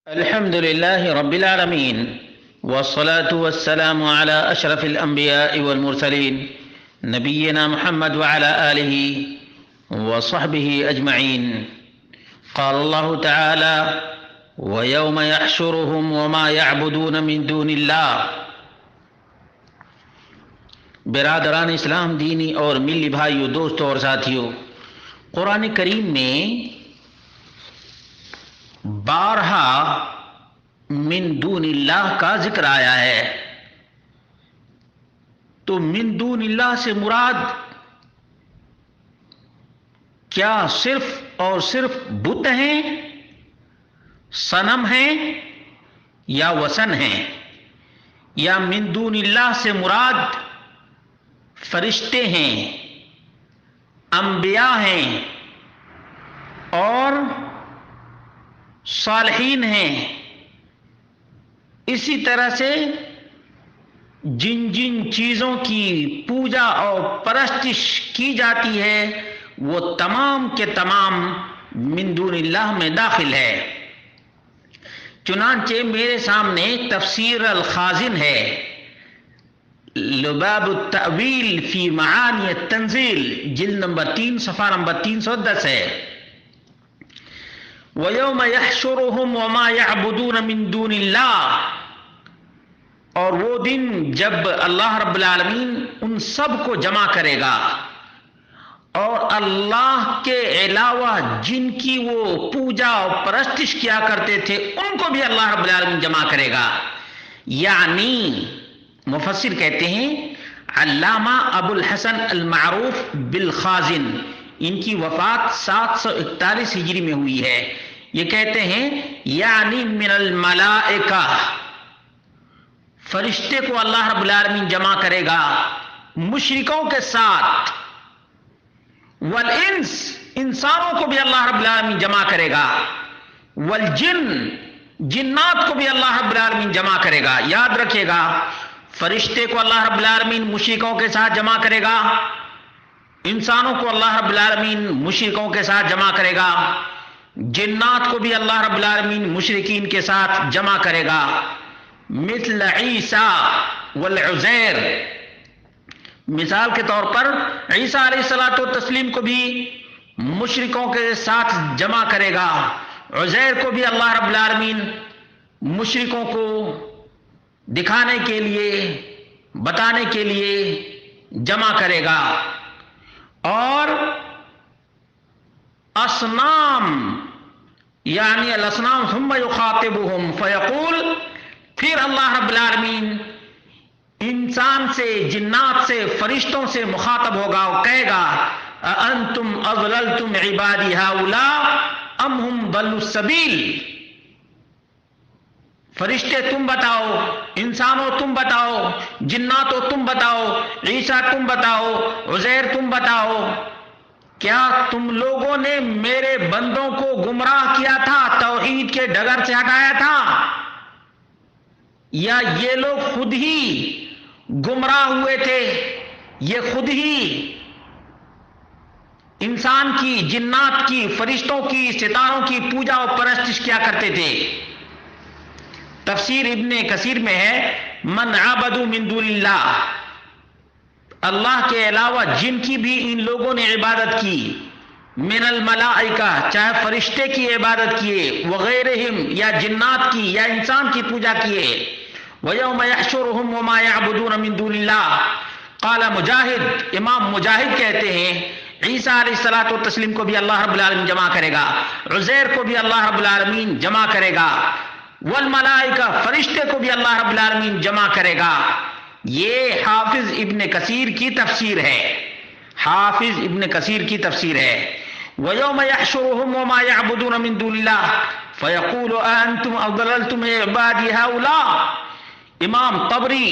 الحمد لله رب العالمين والصلاة والسلام على أشرف الأنبياء والمرسلين نبينا محمد وعلى آله وصحبه أجمعين. قال الله تعالى: ويوم يحشرهم وما يعبدون من دون الله. برادران اسلام، دینی اور ملی بھائیوں، دوستوں اور ساتھیوں، قرآن کریم میں بارہا من دون اللہ کا ذکر آیا ہے. تو من دون اللہ سے مراد کیا صرف اور صرف بت ہیں، صنم ہیں یا وثن ہیں؟ یا من دون اللہ سے مراد فرشتے ہیں، انبیاء ہیں اور صالحین ہیں؟ اسی طرح سے جن جن چیزوں کی پوجا اور پرستش کی جاتی ہے وہ تمام کے تمام من دون اللہ میں داخل ہے. چنانچہ میرے سامنے تفسیر الخازن ہے، لباب التأویل فی معانی التنزیل، جلد نمبر 3 صفحہ نمبر 310 ہے. وَيَوْمَ يَحْشُرُهُمْ وَمَا يَعْبُدُونَ مِن دُونِ اللَّهِ، اور وہ دن جب اللہ رب العالمین ان سب کو جمع کرے گا اور اللہ کے علاوہ جن کی وہ پوجا اور پرستش کیا کرتے تھے ان کو بھی اللہ رب العالمین جمع کرے گا. یعنی مفسر کہتے ہیں علامہ ابو الحسن المعروف بالخازن، ان کی وفات 741 ہجری میں ہوئی ہے. یہ کہتے ہیں یعنی من الملائکہ، فرشتے کو اللہ رب العالمین جمع کرے گا مشرکوں کے ساتھ، والانس، انسانوں کو بھی اللہ رب العالمین جمع کرے گا، والجن، جنات کو بھی اللہ رب العالمین جمع کرے گا. یاد رکھیے گا، فرشتے کو اللہ رب العالمین مشرکوں کے ساتھ جمع کرے گا، انسانوں کو اللہ رب العالمین مشرکوں کے ساتھ جمع کرے گا، جنات کو بھی اللہ رب العالمین مشرکین کے ساتھ جمع کرے گا. مثل عیسیٰ والعزیر، مثال کے طور پر عیسیٰ علیہ الصلوۃ والتسلیم کو بھی مشرکوں کے ساتھ جمع کرے گا، عزیر کو بھی اللہ رب العالمین مشرکوں کو دکھانے کے لیے، بتانے کے لیے جمع کرے گا. اور اصنام، یعنی الاسنام ثم یخاطبہم فیقول، پھر اللہ رب العالمین انسان سے، جنات سے، فرشتوں سے مخاطب ہوگا اور کہے گا اانتم اضللتم عبادی ہؤلاء ام ہم ضلوا السبیل. فرشتے تم بتاؤ، انسانوں تم بتاؤ، جناتوں تم بتاؤ، عیسیٰ تم بتاؤ، عزیر تم بتاؤ، کیا تم لوگوں نے میرے بندوں کو گمراہ کیا تھا، توحید کے ڈگر سے ہٹایا تھا، یا یہ لوگ خود ہی گمراہ ہوئے تھے، یہ خود ہی انسان کی، جنات کی، فرشتوں کی، ستاروں کی پوجا اور پرستش کیا کرتے تھے؟ تفسیر ابن کثیر میں ہے من عبدوا من دون اللہ، اللہ کے علاوہ جن کی بھی ان لوگوں نے عبادت کی، من الملائکہ، چاہے فرشتے کی عبادت کیے، وغیرہم، یا جنات کی یا انسان کی پوجا کیے. وَيَوْمَ يَحْشُرُهُمْ وَمَا يَعْبُدُونَ مِن دُونِ اللَّهِ. قال مجاہد، امام مجاہد کہتے ہیں عیسیٰ علیہ الصلوۃ والتسلیم کو بھی اللہ رب العالمین جمع کرے گا، عزیر کو بھی اللہ رب العالمین جمع کرے گا، والملائکہ، فرشتے کو بھی اللہ رب العالمین جمع کرے گا. یہ حافظ ابن کثیر کی تفسیر ہے، حافظ ابن کثیر کی تفسیر ہے. وَيَوْمَ يَحْشُرُهُمْ وَمَا يَعْبُدُونَ مِن دُونِ اللَّهِ فَيَقُولُ أَأَنْتُمْ أَضْلَلْتُمْ عِبَادِي هَؤُلَاءِ. امام طبری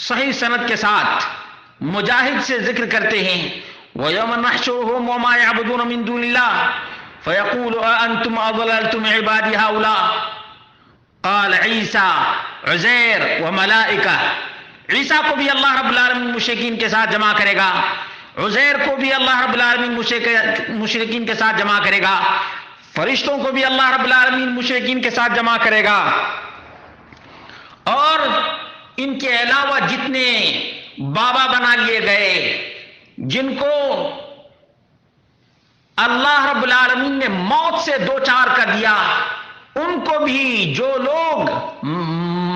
صحیح سند کے ساتھ مجاہد سے ذکر کرتے ہیں وَيَوْمَ نَحْشُرُهُمْ وَمَا يَعْبُدُونَ مِن دُونِ اللَّهِ فَيَقُولُ أَأَنْتُمْ أَضْلَلْتُمْ عِبَادِي هَؤُلَاءِ. قال عیسیٰ عزیر وملائکہ، عیسیٰ کو بھی اللہ رب العالمین مشرکین کے ساتھ جمع کرے گا، عزیر کو بھی اللہ رب العالمین مشرکین کے ساتھ جمع کرے گا. فرشتوں کو بھی اللہ رب العالمین مشرکین کے ساتھ جمع کرے گا، اور ان کے علاوہ جتنے بابا بنا لیے گئے جن کو اللہ رب العالمین نے موت سے دوچار کر دیا، ان کو بھی جو لوگ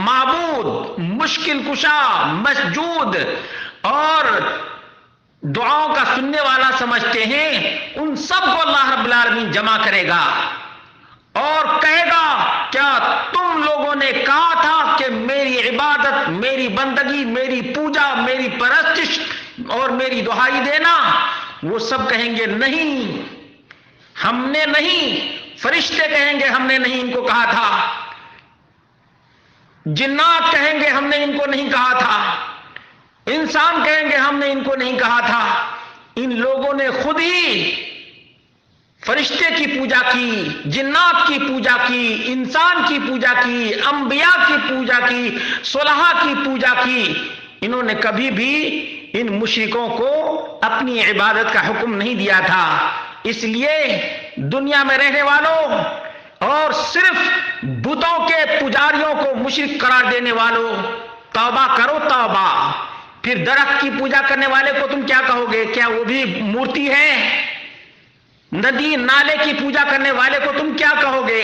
معبود، مشکل کشا، مسجود اور دعاؤں کا سننے والا سمجھتے ہیں، ان سب کو اللہ رب العالمین جمع کرے گا اور کہے گا کیا تم لوگوں نے کہا تھا کہ میری عبادت، میری بندگی، میری پوجا، میری پرستش اور میری دہائی دینا؟ وہ سب کہیں گے نہیں، ہم نے نہیں۔ فرشتے کہیں گے ہم نے نہیں ان کو کہا تھا، جنات کہیں گے ہم نے ان کو نہیں کہا تھا، انسان کہیں گے ہم نے ان کو نہیں کہا تھا۔ ان لوگوں نے خود ہی فرشتے کی پوجا کی، جنات کی پوجا کی، انسان کی پوجا کی، انبیاء کی پوجا کی، صلحاء کی پوجا کی۔ انہوں نے کبھی بھی ان مشرکوں کو اپنی عبادت کا حکم نہیں دیا تھا۔ اس لیے دنیا میں رہنے والوں اور صرف بتوں کے پجاریوں کو مشرک قرار دینے والوں، توبہ کرو توبہ۔ پھر درخت کی پوجا کرنے والے کو تم کیا کہو گے؟ کیا وہ بھی مورتی ہے؟ ندی نالے کی پوجا کرنے والے کو تم کیا کہو گے؟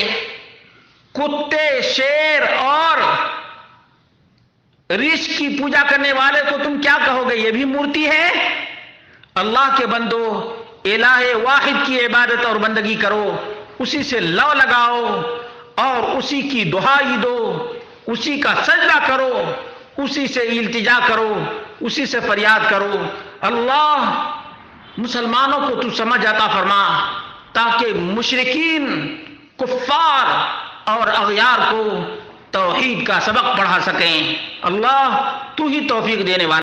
کتے، شیر اور ریچھ کی پوجا کرنے والے کو تم کیا کہو گے؟ یہ بھی مورتی ہے؟ اللہ کے بندو، الہ واحد کی عبادت اور بندگی کرو، اسی سے لو لگاؤ اور اسی کی دہائی دو، اسی کا سجدہ کرو، اسی سے التجا کرو، اسی سے فریاد کرو۔ اللہ مسلمانوں کو تو سمجھ عطا فرما تاکہ مشرکین، کفار اور اغیار کو توحید کا سبق پڑھا سکیں۔ اللہ تو ہی توفیق دینے والا